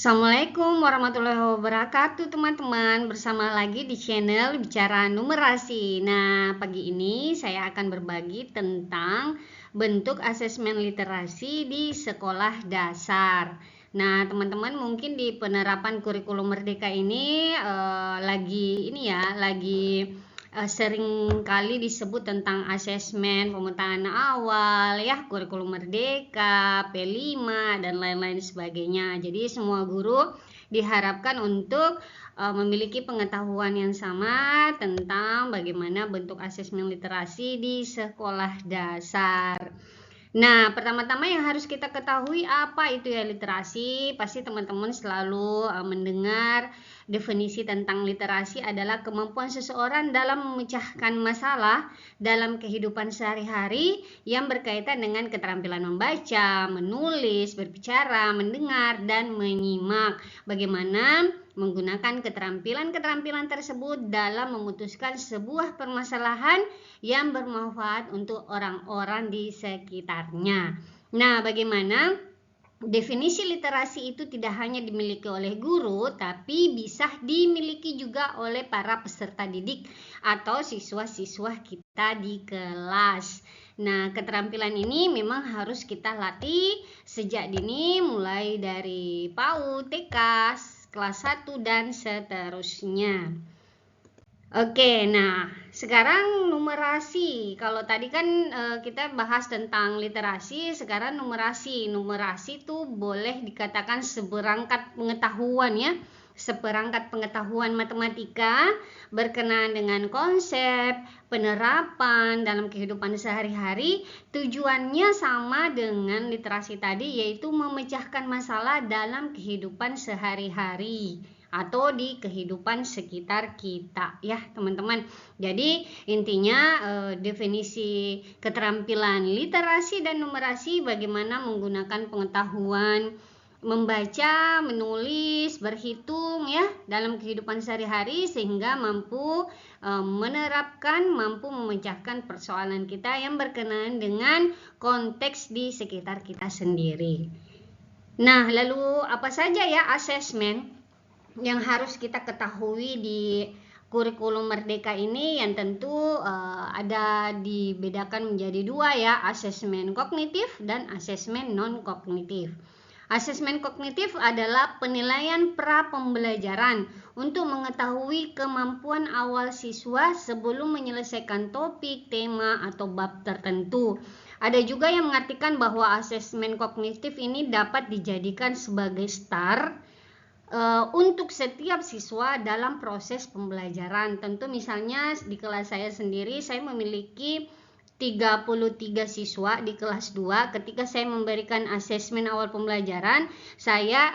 Assalamualaikum warahmatullahi wabarakatuh teman-teman. Bersama lagi di channel Bicara Numerasi. Nah, pagi ini saya akan berbagi tentang bentuk asesmen literasi di sekolah dasar. Nah, teman-teman mungkin di penerapan kurikulum Merdeka ini lagi sering kali disebut tentang asesmen pemetaan awal ya, kurikulum Merdeka, P5 dan lain-lain sebagainya. Jadi semua guru diharapkan untuk memiliki pengetahuan yang sama tentang bagaimana bentuk asesmen literasi di sekolah dasar. Nah, pertama-tama yang harus kita ketahui apa itu ya literasi. Pasti teman-teman selalu mendengar definisi tentang literasi adalah kemampuan seseorang dalam memecahkan masalah dalam kehidupan sehari-hari yang berkaitan dengan keterampilan membaca, menulis, berbicara, mendengar, dan menyimak. Bagaimana menggunakan keterampilan-keterampilan tersebut dalam memutuskan sebuah permasalahan yang bermanfaat untuk orang-orang di sekitarnya. Nah, bagaimana definisi literasi itu tidak hanya dimiliki oleh guru, tapi bisa dimiliki juga oleh para peserta didik atau siswa-siswa kita di kelas. Nah, keterampilan ini memang harus kita latih sejak dini, mulai dari PAUD, TK, kelas 1 dan seterusnya. Oke, nah sekarang numerasi. Kalau tadi kan kita bahas tentang literasi, sekarang numerasi. Numerasi itu boleh dikatakan seperangkat pengetahuan ya, seperangkat pengetahuan matematika berkenaan dengan konsep, penerapan dalam kehidupan sehari-hari. Tujuannya sama dengan literasi tadi, yaitu memecahkan masalah dalam kehidupan sehari-hari atau di kehidupan sekitar kita ya teman-teman. Jadi intinya definisi keterampilan literasi dan numerasi bagaimana menggunakan pengetahuan membaca, menulis, berhitung ya dalam kehidupan sehari-hari sehingga mampu menerapkan, mampu memecahkan persoalan kita yang berkenaan dengan konteks di sekitar kita sendiri. Nah, lalu apa saja ya asesmen yang harus kita ketahui di kurikulum Merdeka ini? Yang tentu ada dibedakan menjadi dua ya, asesmen kognitif dan asesmen non kognitif. Asesmen kognitif adalah penilaian pra pembelajaran untuk mengetahui kemampuan awal siswa sebelum menyelesaikan topik, tema, atau bab tertentu. Ada juga yang mengartikan bahwa asesmen kognitif ini dapat dijadikan sebagai start untuk setiap siswa dalam proses pembelajaran. Tentu misalnya di kelas saya sendiri, saya memiliki 33 siswa di kelas 2. Ketika saya memberikan asesmen awal pembelajaran, saya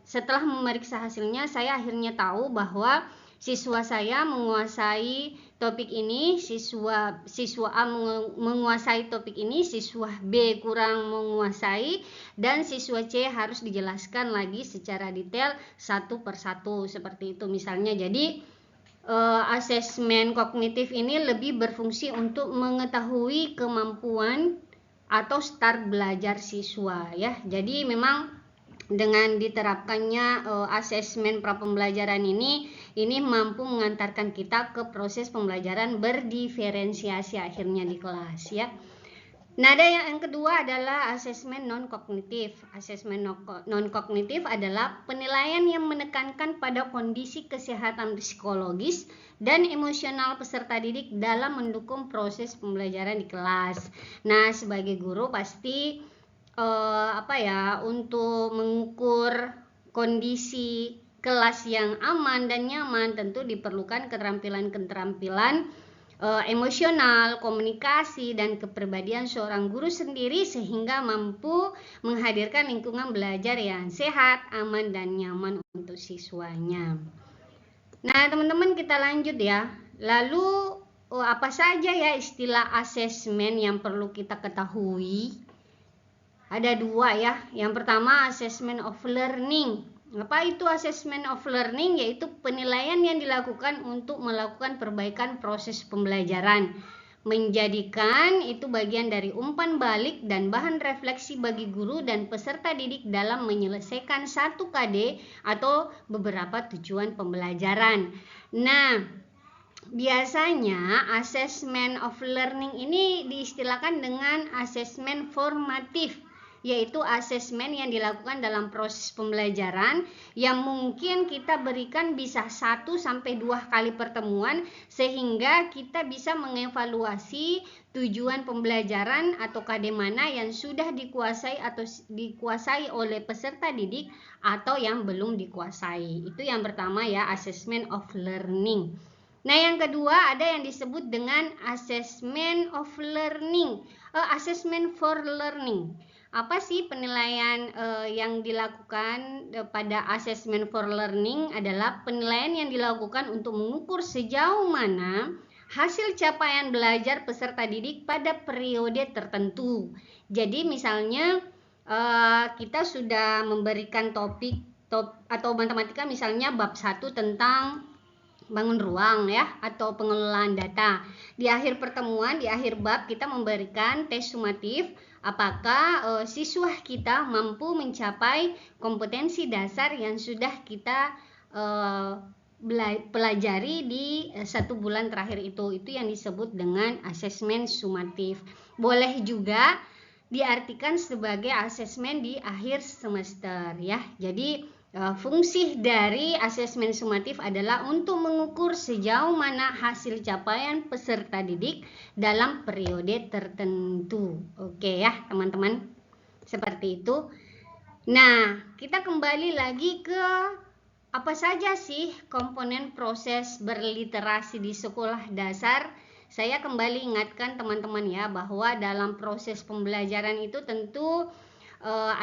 setelah memeriksa hasilnya, saya akhirnya tahu bahwa siswa saya menguasai topik ini, siswa A menguasai topik ini, siswa B kurang menguasai, dan siswa C harus dijelaskan lagi secara detail satu persatu seperti itu misalnya. Jadi asesmen kognitif ini lebih berfungsi untuk mengetahui kemampuan atau start belajar siswa ya. Jadi memang dengan diterapkannya asesmen pra pembelajaran ini mampu mengantarkan kita ke proses pembelajaran berdiferensiasi akhirnya di kelas ya. Nah, ada yang kedua adalah asesmen non kognitif. Asesmen non kognitif adalah penilaian yang menekankan pada kondisi kesehatan psikologis dan emosional peserta didik dalam mendukung proses pembelajaran di kelas. Nah, sebagai guru pasti untuk mengukur kondisi kelas yang aman dan nyaman tentu diperlukan keterampilan-keterampilan emosional, komunikasi, dan kepribadian seorang guru sendiri sehingga mampu menghadirkan lingkungan belajar yang sehat, aman, dan nyaman untuk siswanya. Nah, teman-teman kita lanjut ya. Lalu apa saja ya istilah asesmen yang perlu kita ketahui? Ada dua ya. Yang pertama assessment of learning. Apa itu assessment of learning? Yaitu penilaian yang dilakukan untuk melakukan perbaikan proses pembelajaran. menjadikan itu bagian dari umpan balik dan bahan refleksi bagi guru dan peserta didik dalam menyelesaikan satu KD atau beberapa tujuan pembelajaran. Nah, biasanya assessment of learning ini diistilahkan dengan assessment formatif, yaitu asesmen yang dilakukan dalam proses pembelajaran yang mungkin kita berikan bisa 1-2 kali pertemuan sehingga kita bisa mengevaluasi tujuan pembelajaran atau KD mana yang sudah dikuasai atau dikuasai oleh peserta didik atau yang belum dikuasai. Itu yang pertama ya, assessment of learning. Nah, yang kedua ada yang disebut dengan assessment of learning, assessment for learning. Apa sih penilaian yang dilakukan pada assessment for learning? Adalah penilaian yang dilakukan untuk mengukur sejauh mana hasil capaian belajar peserta didik pada periode tertentu. Jadi misalnya kita sudah memberikan topik atau matematika misalnya bab 1 tentang bangun ruang ya atau pengelolaan data. Di akhir pertemuan, di akhir bab kita memberikan tes sumatif apakah siswa kita mampu mencapai kompetensi dasar yang sudah kita pelajari di 1 bulan terakhir itu yang disebut dengan asesmen sumatif. Boleh juga diartikan sebagai asesmen di akhir semester ya. Jadi fungsi dari asesmen sumatif adalah untuk mengukur sejauh mana hasil capaian peserta didik dalam periode tertentu. Oke ya teman-teman, seperti itu. Nah, kita kembali lagi ke apa saja sih komponen proses berliterasi di sekolah dasar. Saya kembali ingatkan teman-teman ya bahwa dalam proses pembelajaran itu tentu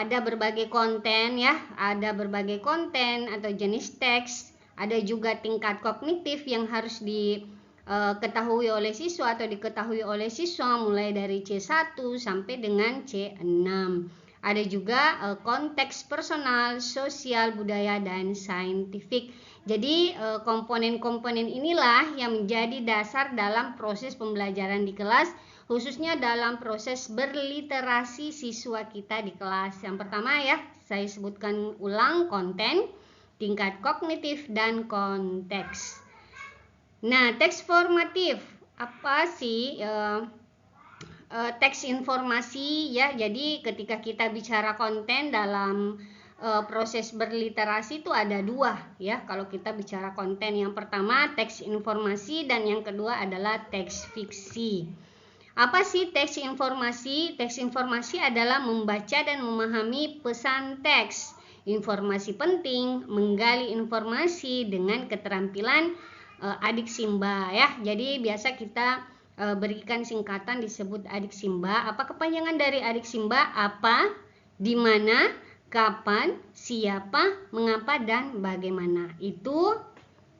ada berbagai konten ya, ada berbagai konten atau jenis teks, ada juga tingkat kognitif yang harus diketahui oleh siswa atau diketahui oleh siswa mulai dari C1 sampai dengan C6. Ada juga konteks personal, sosial, budaya, dan saintifik. Jadi komponen-komponen inilah yang menjadi dasar dalam proses pembelajaran di kelas, khususnya dalam proses berliterasi siswa kita di kelas. Yang pertama ya, saya sebutkan ulang konten, tingkat kognitif, dan konteks. Nah, teks formatif, apa sih teks informasi ya? Jadi ketika kita bicara konten dalam proses berliterasi itu ada 2 ya. Kalau kita bicara konten, yang pertama teks informasi dan yang kedua adalah teks fiksi. Apa sih teks informasi? Teks informasi adalah membaca dan memahami pesan teks, informasi penting, menggali informasi dengan keterampilan adik simba ya. Jadi biasa kita berikan singkatan disebut adik simba. Apa kepanjangan dari adik simba? Apa, di mana, kapan, siapa, mengapa, dan bagaimana. Itu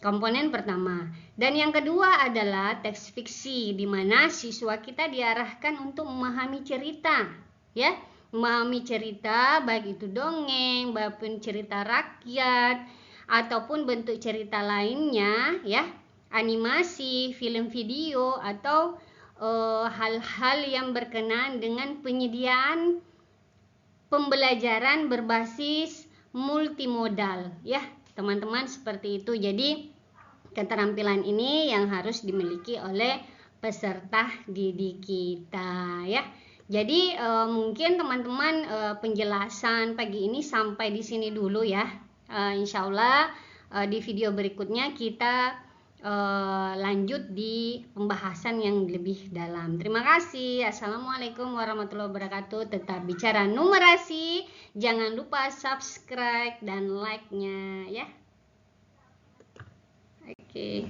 komponen pertama. Dan yang kedua adalah teks fiksi, di mana siswa kita diarahkan untuk memahami cerita, ya, memahami cerita baik itu dongeng, maupun cerita rakyat ataupun bentuk cerita lainnya, ya, animasi, film video atau hal-hal yang berkenaan dengan penyediaan pembelajaran berbasis multimodal, ya, teman-teman, seperti itu. Jadi keterampilan ini yang harus dimiliki oleh peserta didik kita ya. Jadi mungkin teman-teman penjelasan pagi ini sampai di sini dulu ya. Insya Allah di video berikutnya kita lanjut di pembahasan yang lebih dalam. Terima kasih. Assalamualaikum warahmatullahi wabarakatuh. Tetap bicara numerasi. Jangan lupa subscribe dan like-nya ya. Oke.